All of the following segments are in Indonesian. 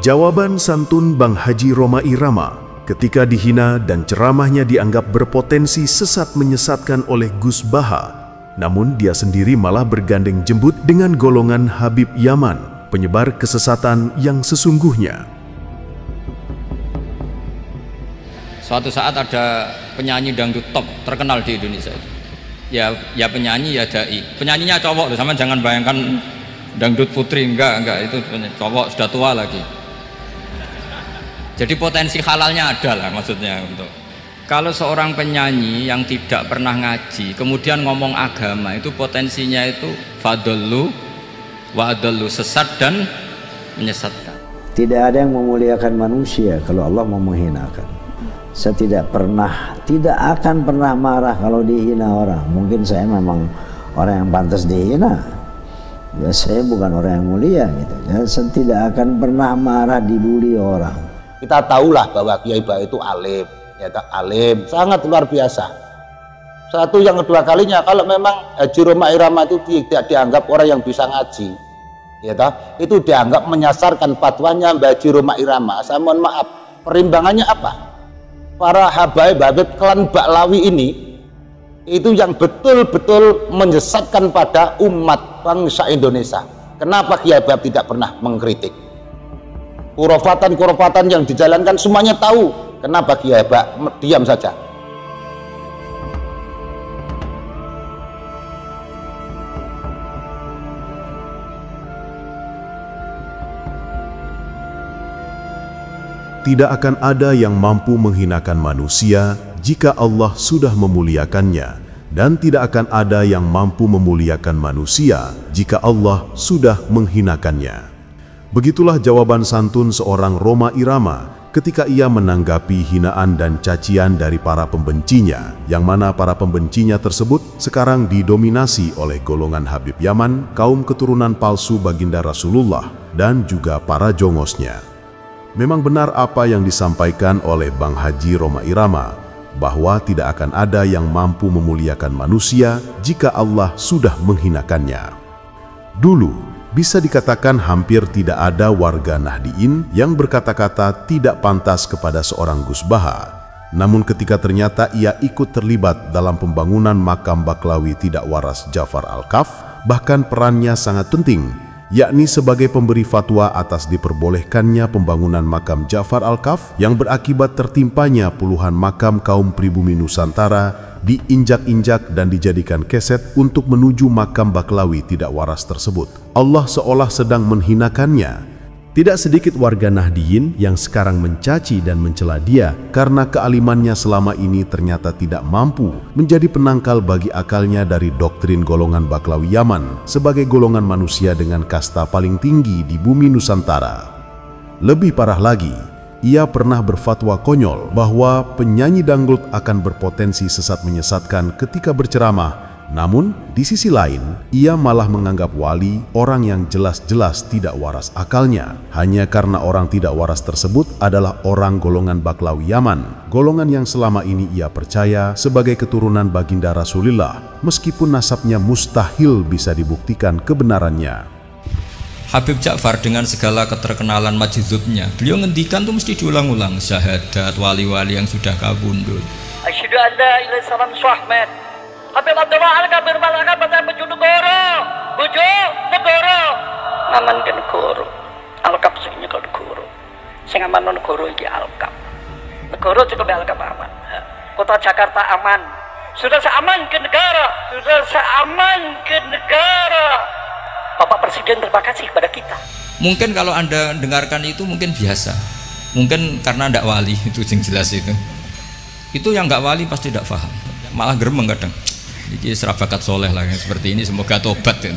Jawaban santun Bang Haji Roma Irama ketika dihina dan ceramahnya dianggap berpotensi sesat menyesatkan oleh Gus Baha, namun dia sendiri malah bergandeng jembut dengan golongan Habib Yaman, penyebar kesesatan yang sesungguhnya. Suatu saat ada penyanyi dangdut top terkenal di Indonesia. Ya penyanyi, ya dai. Penyanyinya cowok, sama jangan bayangkan dangdut putri, enggak, itu cowok sudah tua lagi. Jadi potensi halalnya ada lah maksudnya. Untuk kalau seorang penyanyi yang tidak pernah ngaji kemudian ngomong agama, itu potensinya itu fadallu wa adallu, sesat dan menyesatkan. Tidak ada yang memuliakan manusia kalau Allah mau menghinakan. Saya tidak akan pernah marah kalau dihina orang. Mungkin saya memang orang yang pantas dihina. Ya, saya bukan orang yang mulia gitu. Ya, saya tidak akan pernah marah dibully orang. Kita tahulah bahwa Kiai Bah itu alim, ya alim, sangat luar biasa. Satu, yang kedua kalinya, kalau memang Haji Roma Irama itu tidak dianggap orang yang bisa ngaji, ya itu dianggap menyasarkan fatwanya Mbah Haji Roma Irama. Saya mohon maaf, perimbangannya apa? Para habaib klan Baklawi ini itu yang betul-betul menyesatkan pada umat bangsa Indonesia. Kenapa Kiai Bah tidak pernah mengkritik? Kurofatan yang dijalankan semuanya tahu. Kenapa Kiai Bah diam saja? Tidak akan ada yang mampu menghinakan manusia jika Allah sudah memuliakannya, dan tidak akan ada yang mampu memuliakan manusia jika Allah sudah menghinakannya. Begitulah jawaban santun seorang Roma Irama ketika ia menanggapi hinaan dan cacian dari para pembencinya, yang mana para pembencinya tersebut sekarang didominasi oleh golongan Habib Yaman, kaum keturunan palsu baginda Rasulullah, dan juga para jongosnya. Memang benar apa yang disampaikan oleh Bang Haji Roma Irama, bahwa tidak akan ada yang mampu memuliakan manusia jika Allah sudah menghinakannya. Dulu, bisa dikatakan hampir tidak ada warga Nahdliyin yang berkata-kata tidak pantas kepada seorang Gus Baha. Namun ketika ternyata ia ikut terlibat dalam pembangunan makam Baklawi tidak waras Ja'far Al-Kaf, bahkan perannya sangat penting, yakni sebagai pemberi fatwa atas diperbolehkannya pembangunan makam Ja'far Al-Kaf yang berakibat tertimpanya puluhan makam kaum pribumi Nusantara diinjak-injak dan dijadikan keset untuk menuju makam Baklawi tidak waras tersebut. Allah seolah sedang menghinakannya. Tidak sedikit warga Nahdliyin yang sekarang mencaci dan mencela dia karena kealimannya selama ini ternyata tidak mampu menjadi penangkal bagi akalnya dari doktrin golongan Baklawi Yaman sebagai golongan manusia dengan kasta paling tinggi di bumi Nusantara. Lebih parah lagi, ia pernah berfatwa konyol bahwa penyanyi dangdut akan berpotensi sesat menyesatkan ketika berceramah. Namun, di sisi lain, ia malah menganggap wali orang yang jelas-jelas tidak waras akalnya, hanya karena orang tidak waras tersebut adalah orang golongan Baklawi Yaman, golongan yang selama ini ia percaya sebagai keturunan baginda Rasulullah, meskipun nasabnya mustahil bisa dibuktikan kebenarannya. Habib Ja'far dengan segala keterkenalan majdzubnya, beliau ngendikan tuh mesti diulang-ulang, syahadat wali-wali yang sudah kabundut. Asyhadu an la ilaha illallah Habib Abdullah Al-Kaf bermalangkan pada bujuk negara, aman ke negara. Al-Kaf sing nyekel negara, sing aman negara iki Al-Kaf. Negara cukup Al-Kaf aman. Kota Jakarta aman. Sudah seaman ke negara, Bapak Presiden terima kasih kepada kita. Mungkin kalau Anda dengarkan itu mungkin biasa, mungkin karena ndak wali itu yang jelas itu. Itu yang nggak wali pasti tidak paham, malah gremeng kadang. Jadi serabakat soleh lah yang seperti ini, semoga tobat ya.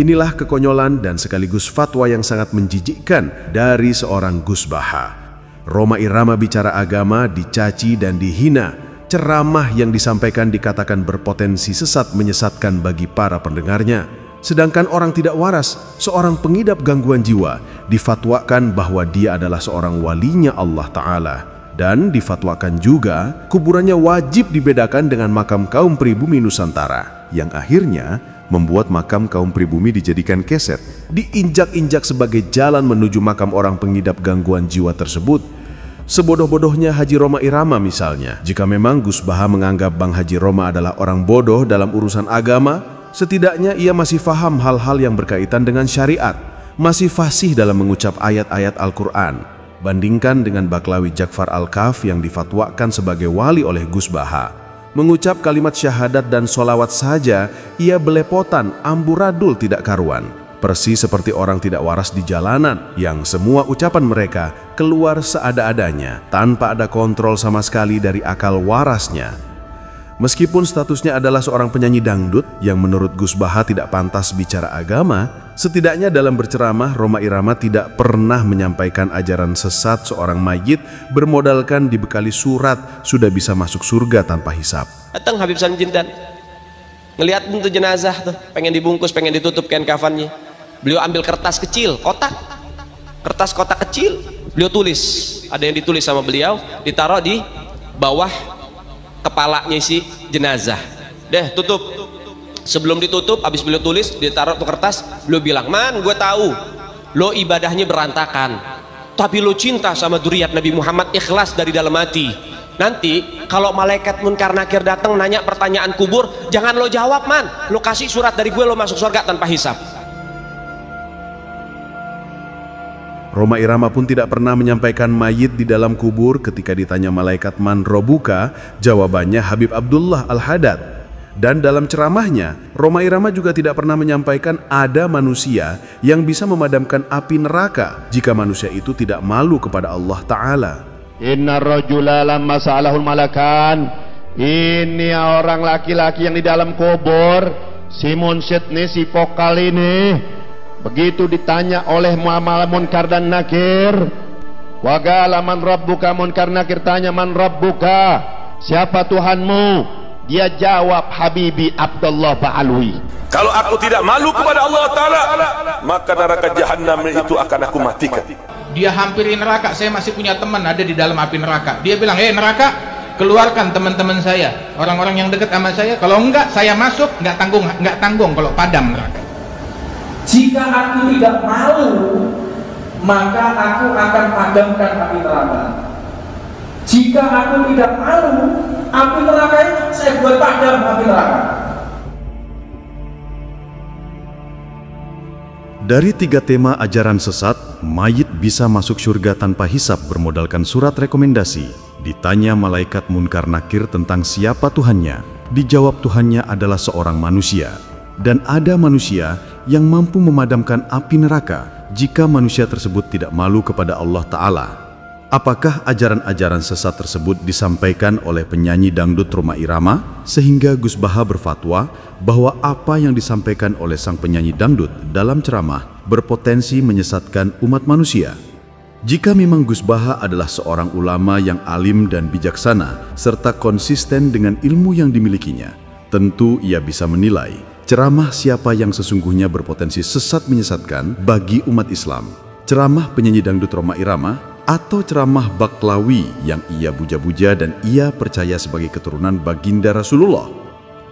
Inilah kekonyolan dan sekaligus fatwa yang sangat menjijikkan dari seorang Gus Baha. Roma Irama bicara agama dicaci dan dihina. Ceramah yang disampaikan dikatakan berpotensi sesat menyesatkan bagi para pendengarnya. Sedangkan orang tidak waras, seorang pengidap gangguan jiwa, difatwakan bahwa dia adalah seorang walinya Allah Ta'ala. Dan difatwakan juga kuburannya wajib dibedakan dengan makam kaum pribumi Nusantara, yang akhirnya membuat makam kaum pribumi dijadikan keset, diinjak-injak sebagai jalan menuju makam orang pengidap gangguan jiwa tersebut. Sebodoh-bodohnya Haji Roma Irama misalnya, jika memang Gus Baha menganggap Bang Haji Roma adalah orang bodoh dalam urusan agama, setidaknya ia masih faham hal-hal yang berkaitan dengan syariat, masih fasih dalam mengucap ayat-ayat Al-Quran. Bandingkan dengan Baklawi Jakfar Al-Kaf yang difatwakan sebagai wali oleh Gus Baha. Mengucap kalimat syahadat dan sholawat saja, ia belepotan, amburadul tidak karuan. Persis seperti orang tidak waras di jalanan, yang semua ucapan mereka keluar seada-adanya, tanpa ada kontrol sama sekali dari akal warasnya. Meskipun statusnya adalah seorang penyanyi dangdut yang menurut Gus Baha tidak pantas bicara agama, setidaknya dalam berceramah Roma Irama tidak pernah menyampaikan ajaran sesat seorang mayit bermodalkan dibekali surat sudah bisa masuk surga tanpa hisab. Datang Habib Sanjindan, ngelihat itu jenazah tuh, pengen dibungkus, pengen ditutup kain kafannya. Beliau ambil kertas kecil, kertas kotak kecil, beliau tulis, ada yang ditulis sama beliau, ditaruh di bawah kepalanya si jenazah. Deh, tutup. Sebelum ditutup, habis beliau tulis, ditaruh tuh kertas, beliau bilang, "Man, gue tahu lo ibadahnya berantakan, tapi lo cinta sama dzurriyyat Nabi Muhammad, ikhlas dari dalam hati. Nanti kalau malaikat munkar nakir datang nanya pertanyaan kubur, jangan lo jawab, man. Lo kasih surat dari gue, lo masuk surga tanpa hisab." Roma Irama pun tidak pernah menyampaikan mayit di dalam kubur. Ketika ditanya malaikat man robuka, jawabannya Habib Abdullah Al-Haddad. Dan dalam ceramahnya, Roma Irama juga tidak pernah menyampaikan ada manusia yang bisa memadamkan api neraka jika manusia itu tidak malu kepada Allah Ta'ala. Inna rajula lamma sa'alahul malakan. Ini orang laki-laki yang di dalam kubur, si munsyid nih, si vokal ini, begitu ditanya oleh Muhammad Munkar dan Nakir, wagala man rabbuka, Munkar Nakir tanya man rabbuka, siapa Tuhanmu? Dia jawab, Habibi Abdullah Ba'alwi. Kalau aku tidak malu kepada Allah Ta'ala, maka neraka Jahannam itu akan aku matikan. Dia hampiri neraka. Saya masih punya teman ada di dalam api neraka. Dia bilang, "Hei neraka, keluarkan teman-teman saya, orang-orang yang dekat sama saya. Kalau enggak, saya masuk, nggak tanggung kalau padam neraka." Jika aku tidak malu, maka aku akan padamkan api neraka. Jika aku tidak malu, api neraka itu saya buat padam api neraka. Dari 3 tema ajaran sesat, mayit bisa masuk surga tanpa hisab bermodalkan surat rekomendasi. Ditanya malaikat Munkar Nakir tentang siapa Tuhannya, dijawab Tuhannya adalah seorang manusia. Dan ada manusia yang mampu memadamkan api neraka jika manusia tersebut tidak malu kepada Allah Ta'ala. Apakah ajaran-ajaran sesat tersebut disampaikan oleh penyanyi dangdut Roma Irama sehingga Gus Baha berfatwa bahwa apa yang disampaikan oleh sang penyanyi dangdut dalam ceramah berpotensi menyesatkan umat manusia? Jika memang Gus Baha adalah seorang ulama yang alim dan bijaksana serta konsisten dengan ilmu yang dimilikinya, tentu ia bisa menilai ceramah siapa yang sesungguhnya berpotensi sesat menyesatkan bagi umat Islam. Ceramah penyanyi dangdut Roma Irama atau ceramah Baklawi yang ia buja-buja dan ia percaya sebagai keturunan baginda Rasulullah.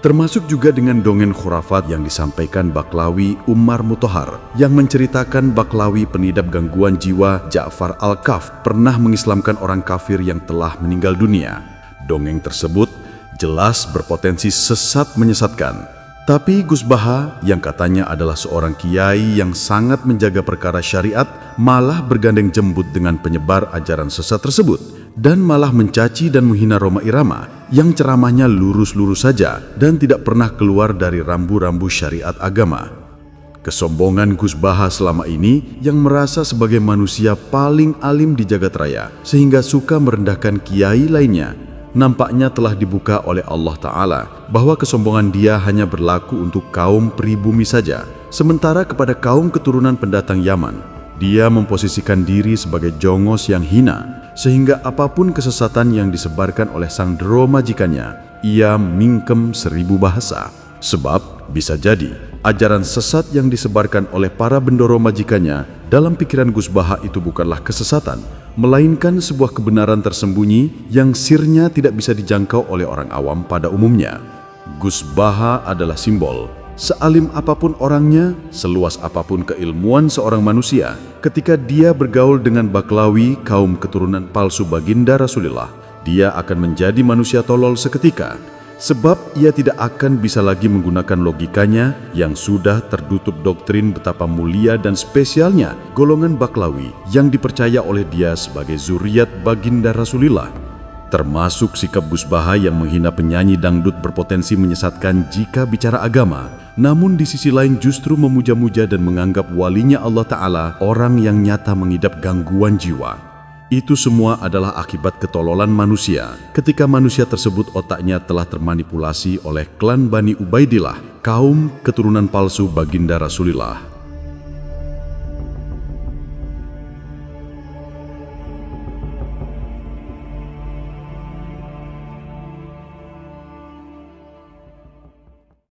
Termasuk juga dengan dongeng khurafat yang disampaikan Baklawi Umar Mutahar yang menceritakan Baklawi penidap gangguan jiwa Ja'far Al-Kaf pernah mengislamkan orang kafir yang telah meninggal dunia. Dongeng tersebut jelas berpotensi sesat menyesatkan. Tapi Gus Baha yang katanya adalah seorang kiai yang sangat menjaga perkara syariat malah bergandeng jembut dengan penyebar ajaran sesat tersebut dan malah mencaci dan menghina Roma Irama yang ceramahnya lurus-lurus saja dan tidak pernah keluar dari rambu-rambu syariat agama. Kesombongan Gus Baha selama ini yang merasa sebagai manusia paling alim di jagat raya sehingga suka merendahkan kiai lainnya nampaknya telah dibuka oleh Allah Ta'ala bahwa kesombongan dia hanya berlaku untuk kaum pribumi saja, sementara kepada kaum keturunan pendatang Yaman, dia memposisikan diri sebagai jongos yang hina, sehingga apapun kesesatan yang disebarkan oleh sang dero majikannya, ia mingkem 1000 bahasa. Sebab bisa jadi ajaran sesat yang disebarkan oleh para bendoro majikannya dalam pikiran Gus Baha itu bukanlah kesesatan, melainkan sebuah kebenaran tersembunyi yang sirnya tidak bisa dijangkau oleh orang awam pada umumnya. Gus Baha adalah simbol Sealim apapun orangnya, seluas apapun keilmuan seorang manusia, ketika dia bergaul dengan Baklawi, kaum keturunan palsu baginda Rasulullah, dia akan menjadi manusia tolol seketika, sebab ia tidak akan bisa lagi menggunakan logikanya yang sudah tertutup doktrin betapa mulia dan spesialnya golongan Baklawi yang dipercaya oleh dia sebagai zuriat baginda Rasulullah. Termasuk sikap Gus Baha yang menghina penyanyi dangdut berpotensi menyesatkan jika bicara agama, namun di sisi lain justru memuja-muja dan menganggap walinya Allah Ta'ala orang yang nyata mengidap gangguan jiwa. Itu semua adalah akibat ketololan manusia ketika manusia tersebut otaknya telah termanipulasi oleh klan Bani Ubaidillah, kaum keturunan palsu baginda Rasulullah.